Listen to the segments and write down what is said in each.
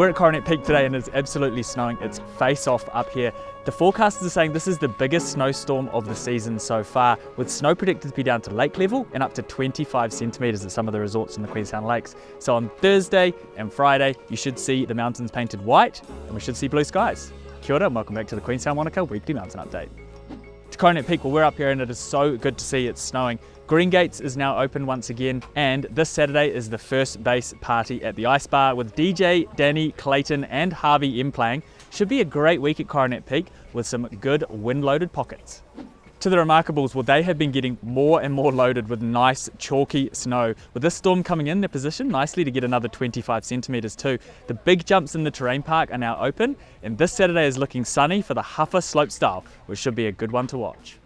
We're at Coronet Peak today and it's absolutely snowing. It's face off up here. The forecasters are saying this is the biggest snowstorm of the season so far, with snow predicted to be down to lake level and up to 25 centimetres at some of the resorts in the Queenstown Lakes. So on Thursday and Friday, you should see the mountains painted white and we should see blue skies. Kia ora and welcome back to the Queenstown Wānaka Weekly Mountain Update. To Coronet Peak, well, we're up here and it is so good to see it's snowing. Green Gates is now open once again, and this Saturday is the first base party at the Ice Bar with DJ Danny, Clayton and Harvey M playing. Should be a great week at Coronet Peak with some good wind-loaded pockets. To the Remarkables, well, they have been getting more and more loaded with nice chalky snow. With this storm coming in, they're positioned nicely to get another 25 centimetres too. The big jumps in the terrain park are now open, and this Saturday is looking sunny for the Huffer slopestyle, which should be a good one to watch.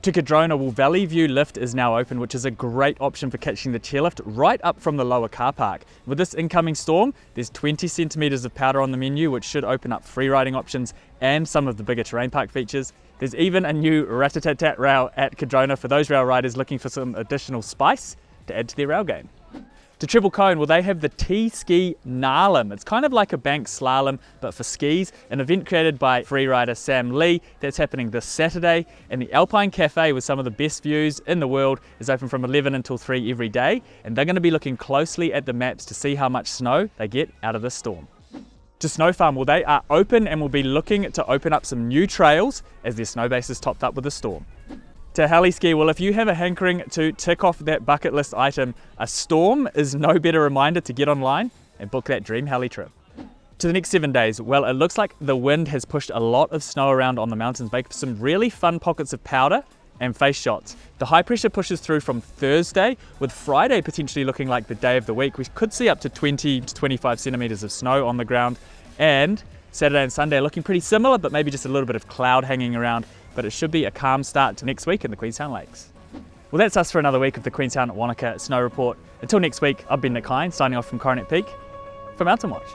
To Cardrona, well, Valley View Lift is now open, which is a great option for catching the chairlift right up from the lower car park. With this incoming storm, there's 20 centimetres of powder on the menu, which should open up free riding options and some of the bigger terrain park features. There's even a new Ratatat rail at Cardrona for those rail riders looking for some additional spice to add to their rail game. To Treble Cone, well, they have the T-Ski Gnarlom. It's kind of like a bank slalom, but for skis, an event created by freerider Sam Lee that's happening this Saturday. And the Alpine cafe with some of the best views in the world is open from 11 until 3 every day. And they're going to be looking closely at the maps to see how much snow they get out of this storm. To Snow Farm, well, they are open and will be looking to open up some new trails as their snow base is topped up with a storm. To heli ski, well, if you have a hankering to tick off that bucket list item, a storm is no better reminder to get online and book that dream heli trip. To the next 7 days, well, it looks like the wind has pushed a lot of snow around on the mountains, making for some really fun pockets of powder and face shots. The high pressure pushes through from Thursday, with Friday potentially looking like the day of the week. We could see up to 20 to 25 centimetres of snow on the ground, and Saturday and Sunday are looking pretty similar, but maybe just a little bit of cloud hanging around. But it should be a calm start to next week in the Queenstown Lakes. Well, that's us for another week of the Queenstown Wānaka Snow Report. Until next week, I've been Nick Hine, signing off from Coronet Peak for Mountain Watch.